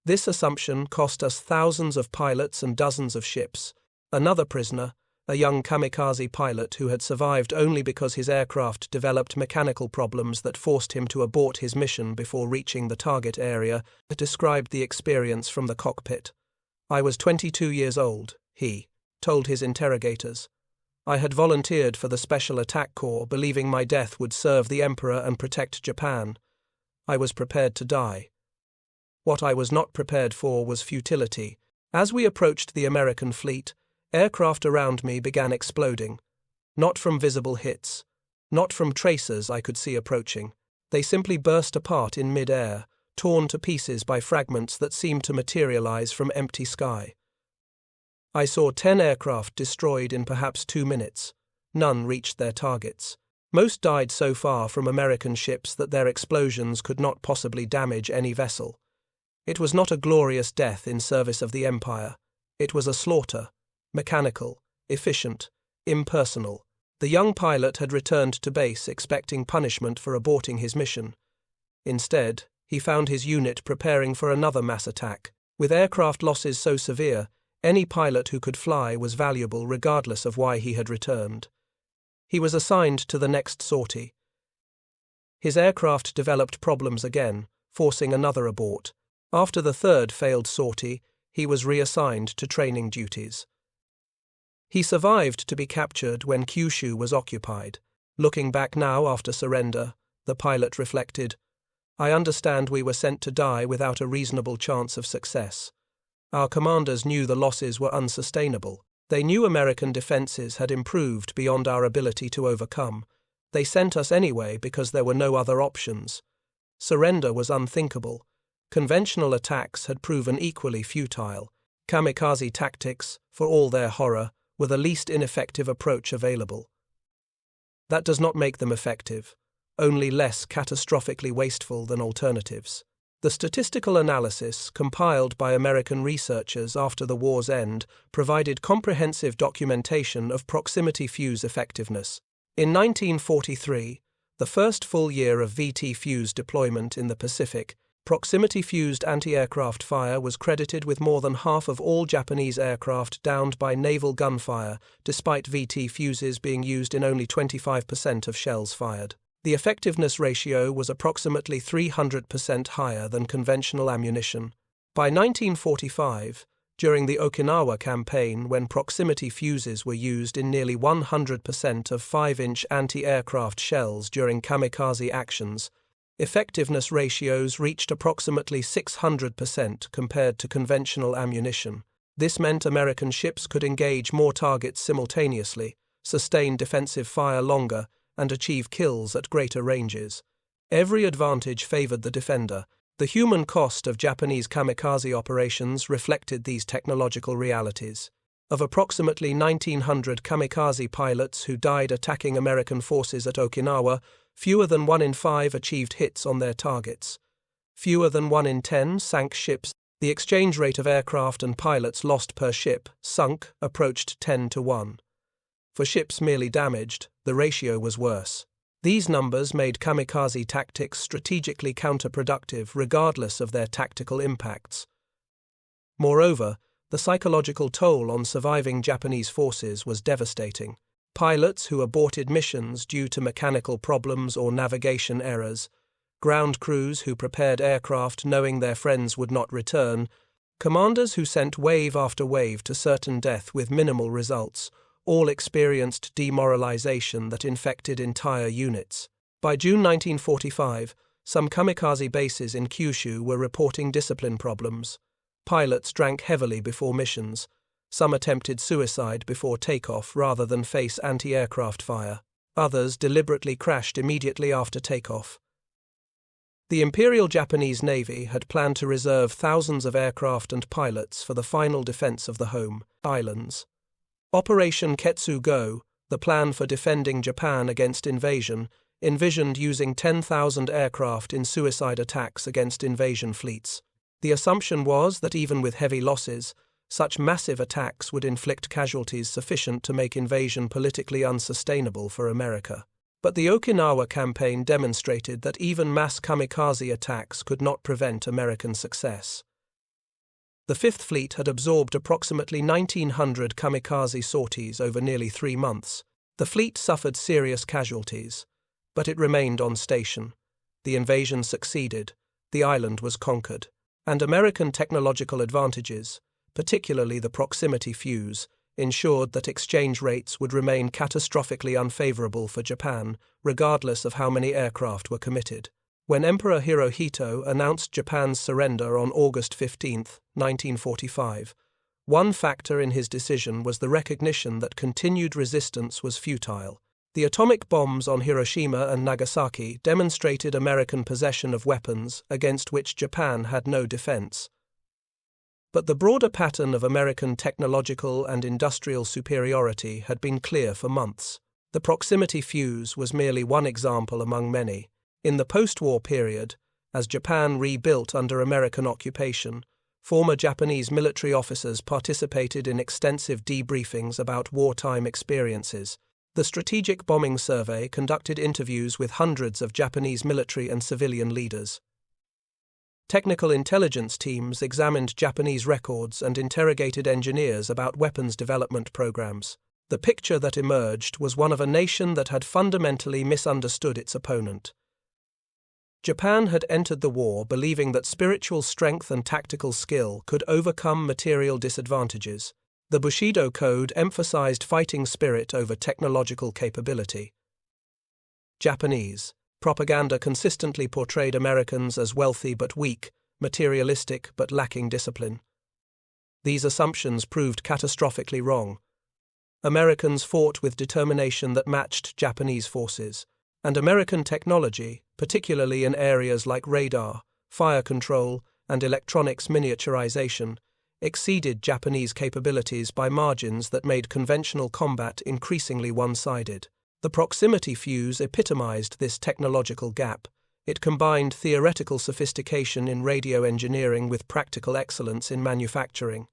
Speaker 1: This assumption cost us thousands of pilots and dozens of ships. Another prisoner, a young kamikaze pilot who had survived only because his aircraft developed mechanical problems that forced him to abort his mission before reaching the target area, described the experience from the cockpit. "I was 22 years old," he told his interrogators. "I had volunteered for the Special Attack Corps, believing my death would serve the Emperor and protect Japan. I was prepared to die. What I was not prepared for was futility. As we approached the American fleet, aircraft around me began exploding. Not from visible hits, not from tracers I could see approaching. They simply burst apart in mid-air, torn to pieces by fragments that seemed to materialize from empty sky. I saw 10 aircraft destroyed in perhaps 2 minutes. None reached their targets. Most died so far from American ships that their explosions could not possibly damage any vessel. It was not a glorious death in service of the Empire. It was a slaughter, mechanical, efficient, impersonal. The young pilot had returned to base expecting punishment for aborting his mission. Instead, he found his unit preparing for another mass attack. With aircraft losses so severe, any pilot who could fly was valuable regardless of why he had returned. He was assigned to the next sortie. His aircraft developed problems again, forcing another abort. After the third failed sortie, he was reassigned to training duties. He survived to be captured when Kyushu was occupied. Looking back now after surrender, the pilot reflected, "I understand we were sent to die without a reasonable chance of success. Our commanders knew the losses were unsustainable. They knew American defenses had improved beyond our ability to overcome. They sent us anyway because there were no other options. Surrender was unthinkable. Conventional attacks had proven equally futile. Kamikaze tactics, for all their horror, were the least ineffective approach available. That does not make them effective, only less catastrophically wasteful than alternatives." The statistical analysis compiled by American researchers after the war's end provided comprehensive documentation of proximity fuse effectiveness. In 1943, the first full year of VT fuse deployment in the Pacific, proximity-fused anti-aircraft fire was credited with more than half of all Japanese aircraft downed by naval gunfire, despite VT fuses being used in only 25% of shells fired. The effectiveness ratio was approximately 300% higher than conventional ammunition. By 1945, during the Okinawa campaign, when proximity fuses were used in nearly 100% of 5-inch anti-aircraft shells during kamikaze actions, effectiveness ratios reached approximately 600% compared to conventional ammunition. This meant American ships could engage more targets simultaneously, sustain defensive fire longer, and achieve kills at greater ranges. Every advantage favored the defender. The human cost of Japanese kamikaze operations reflected these technological realities. Of approximately 1,900 kamikaze pilots who died attacking American forces at Okinawa, fewer than 1 in 5 achieved hits on their targets. Fewer than 1 in 10 sank ships. The exchange rate of aircraft and pilots lost per ship, sunk, approached 10 to 1. For ships merely damaged, the ratio was worse. These numbers made kamikaze tactics strategically counterproductive regardless of their tactical impacts. Moreover, the psychological toll on surviving Japanese forces was devastating. Pilots who aborted missions due to mechanical problems or navigation errors, ground crews who prepared aircraft knowing their friends would not return, commanders who sent wave after wave to certain death with minimal results, all experienced demoralization that infected entire units. By June 1945, some kamikaze bases in Kyushu were reporting discipline problems. Pilots drank heavily before missions. Some attempted suicide before takeoff rather than face anti-aircraft fire. Others deliberately crashed immediately after takeoff. The Imperial Japanese Navy had planned to reserve thousands of aircraft and pilots for the final defense of the home islands. Operation Ketsu-Go, the plan for defending Japan against invasion, envisioned using 10,000 aircraft in suicide attacks against invasion fleets. The assumption was that even with heavy losses, such massive attacks would inflict casualties sufficient to make invasion politically unsustainable for America. But the Okinawa campaign demonstrated that even mass kamikaze attacks could not prevent American success. The Fifth Fleet had absorbed approximately 1,900 kamikaze sorties over nearly 3 months. The fleet suffered serious casualties, but it remained on station. The invasion succeeded, the island was conquered, and American technological advantages, particularly the proximity fuse, ensured that exchange rates would remain catastrophically unfavorable for Japan, regardless of how many aircraft were committed. When Emperor Hirohito announced Japan's surrender on August 15, 1945, one factor in his decision was the recognition that continued resistance was futile. The atomic bombs on Hiroshima and Nagasaki demonstrated American possession of weapons against which Japan had no defense. But the broader pattern of American technological and industrial superiority had been clear for months. The proximity fuse was merely one example among many. In the post-war period, as Japan rebuilt under American occupation, former Japanese military officers participated in extensive debriefings about wartime experiences. The Strategic Bombing Survey conducted interviews with hundreds of Japanese military and civilian leaders. Technical intelligence teams examined Japanese records and interrogated engineers about weapons development programs. The picture that emerged was one of a nation that had fundamentally misunderstood its opponent. Japan had entered the war believing that spiritual strength and tactical skill could overcome material disadvantages. The Bushido Code emphasized fighting spirit over technological capability. Japanese propaganda consistently portrayed Americans as wealthy but weak, materialistic but lacking discipline. These assumptions proved catastrophically wrong. Americans fought with determination that matched Japanese forces, and American technology, particularly in areas like radar, fire control, and electronics miniaturization, exceeded Japanese capabilities by margins that made conventional combat increasingly one-sided. The proximity fuse epitomized this technological gap. It combined theoretical sophistication in radio engineering with practical excellence in manufacturing.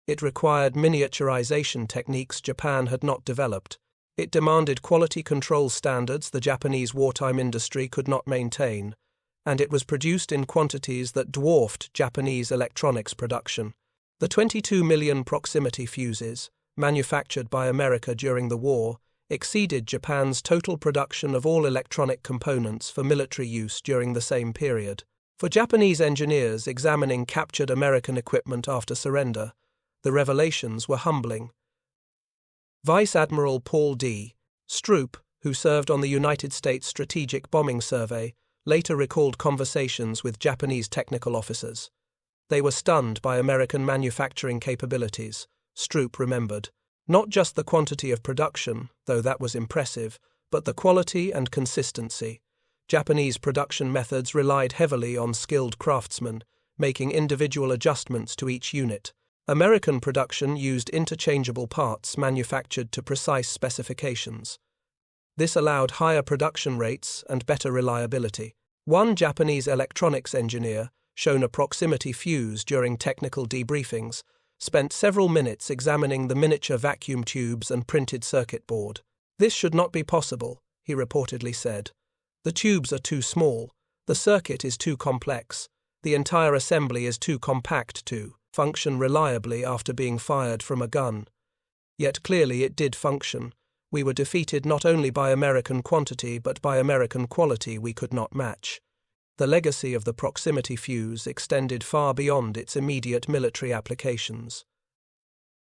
Speaker 1: It required miniaturization techniques Japan had not developed. It demanded quality control standards the Japanese wartime industry could not maintain, and it was produced in quantities that dwarfed Japanese electronics production. The 22 million proximity fuses, manufactured by America during the war, exceeded Japan's total production of all electronic components for military use during the same period. For Japanese engineers examining captured American equipment after surrender, the revelations were humbling. Vice Admiral Paul D. Stroop, who served on the United States Strategic Bombing Survey, later recalled conversations with Japanese technical officers. They were stunned by American manufacturing capabilities, Stroop remembered. Not just the quantity of production, though that was impressive, but the quality and consistency. Japanese production methods relied heavily on skilled craftsmen, making individual adjustments to each unit. American production used interchangeable parts manufactured to precise specifications. This allowed higher production rates and better reliability. One Japanese electronics engineer, shown a proximity fuse during technical debriefings, spent several minutes examining the miniature vacuum tubes and printed circuit board. "This should not be possible," he reportedly said. "The tubes are too small, the circuit is too complex, the entire assembly is too compact to function reliably after being fired from a gun." Yet clearly it did function. We were defeated not only by American quantity but by American quality we could not match. The legacy of the proximity fuse extended far beyond its immediate military applications.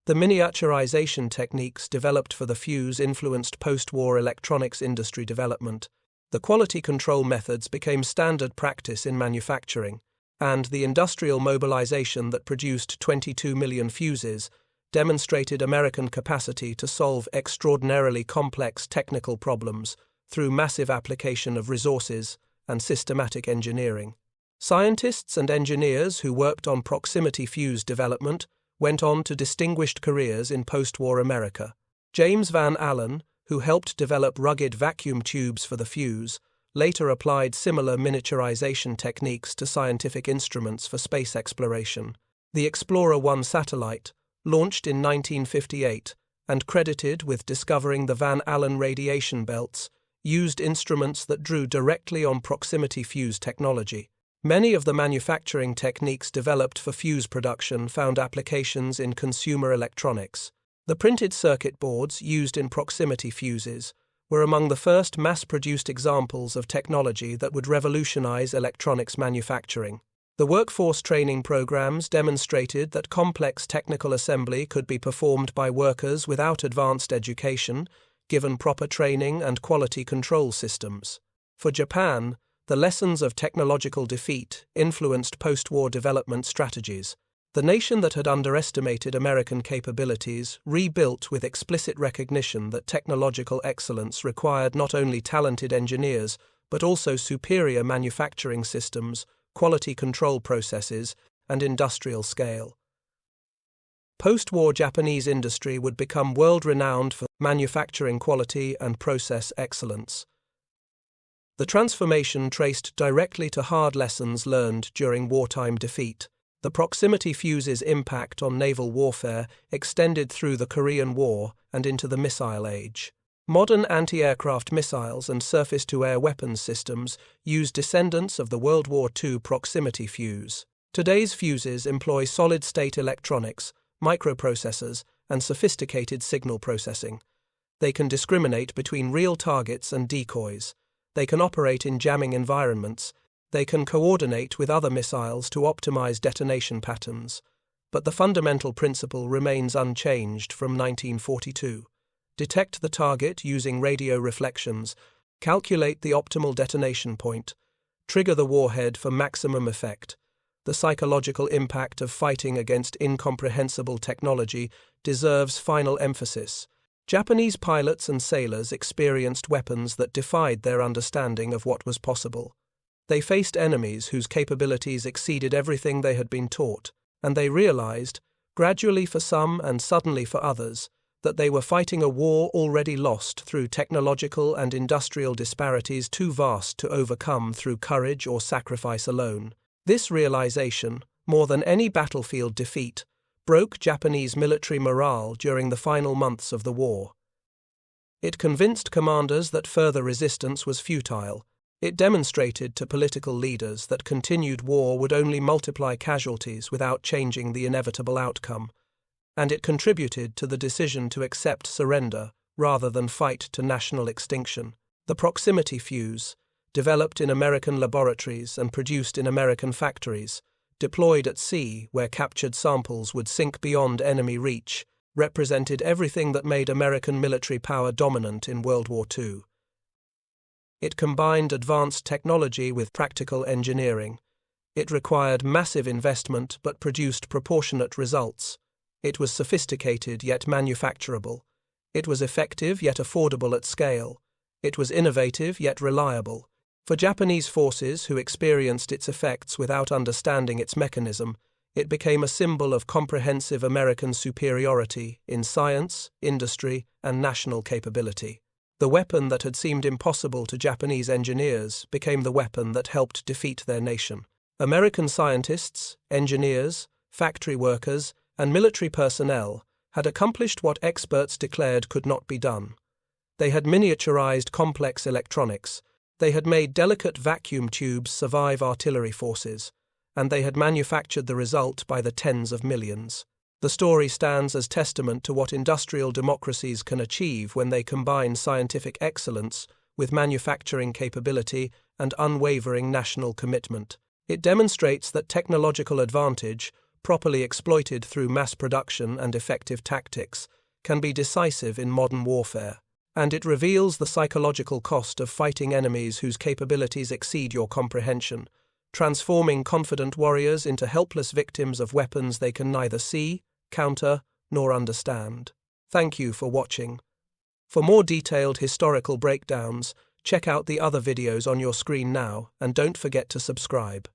Speaker 1: The miniaturization techniques developed for the fuse influenced post-war electronics industry development. The quality control methods became standard practice in manufacturing, and the industrial mobilization that produced 22 million fuses demonstrated American capacity to solve extraordinarily complex technical problems through massive application of resources and systematic engineering. Scientists and engineers who worked on proximity fuse development went on to distinguished careers in post-war America. James Van Allen, who helped develop rugged vacuum tubes for the fuse, later applied similar miniaturization techniques to scientific instruments for space exploration. The Explorer 1 satellite, launched in 1958 and credited with discovering the Van Allen radiation belts, used instruments that drew directly on proximity fuse technology. Many of the manufacturing techniques developed for fuse production found applications in consumer electronics. The printed circuit boards used in proximity fuses were among the first mass-produced examples of technology that would revolutionize electronics manufacturing. The workforce training programs demonstrated that complex technical assembly could be performed by workers without advanced education, given proper training and quality control systems. For Japan, the lessons of technological defeat influenced post-war development strategies. The nation that had underestimated American capabilities rebuilt with explicit recognition that technological excellence required not only talented engineers, but also superior manufacturing systems, quality control processes, and industrial scale. Post-war Japanese industry would become world-renowned for manufacturing quality and process excellence. The transformation traced directly to hard lessons learned during wartime defeat. The proximity fuse's impact on naval warfare extended through the Korean War and into the missile age. Modern anti-aircraft missiles and surface-to-air weapons systems use descendants of the World War II proximity fuse. Today's fuses employ solid-state electronics, microprocessors, and sophisticated signal processing. They can discriminate between real targets and decoys. They can operate in jamming environments. They can coordinate with other missiles to optimize detonation patterns. But the fundamental principle remains unchanged from 1942. Detect the target using radio reflections, calculate the optimal detonation point, trigger the warhead for maximum effect. The psychological impact of fighting against incomprehensible technology deserves final emphasis. Japanese pilots and sailors experienced weapons that defied their understanding of what was possible. They faced enemies whose capabilities exceeded everything they had been taught, and they realized, gradually for some and suddenly for others, that they were fighting a war already lost through technological and industrial disparities too vast to overcome through courage or sacrifice alone. This realization, more than any battlefield defeat, broke Japanese military morale during the final months of the war. It convinced commanders that further resistance was futile. It demonstrated to political leaders that continued war would only multiply casualties without changing the inevitable outcome. And it contributed to the decision to accept surrender rather than fight to national extinction. The proximity fuse, developed in American laboratories and produced in American factories, deployed at sea where captured samples would sink beyond enemy reach, represented everything that made American military power dominant in World War II. It combined advanced technology with practical engineering. It required massive investment but produced proportionate results. It was sophisticated yet manufacturable. It was effective yet affordable at scale. It was innovative yet reliable. For Japanese forces who experienced its effects without understanding its mechanism, it became a symbol of comprehensive American superiority in science, industry, and national capability. The weapon that had seemed impossible to Japanese engineers became the weapon that helped defeat their nation. American scientists, engineers, factory workers, and military personnel had accomplished what experts declared could not be done. They had miniaturized complex electronics. They had made delicate vacuum tubes survive artillery forces, and they had manufactured the result by the tens of millions. The story stands as testament to what industrial democracies can achieve when they combine scientific excellence with manufacturing capability and unwavering national commitment. It demonstrates that technological advantage, properly exploited through mass production and effective tactics, can be decisive in modern warfare. And it reveals the psychological cost of fighting enemies whose capabilities exceed your comprehension, transforming confident warriors into helpless victims of weapons they can neither see, counter, nor understand. Thank you for watching. For more detailed historical breakdowns, check out the other videos on your screen now, and don't forget to subscribe.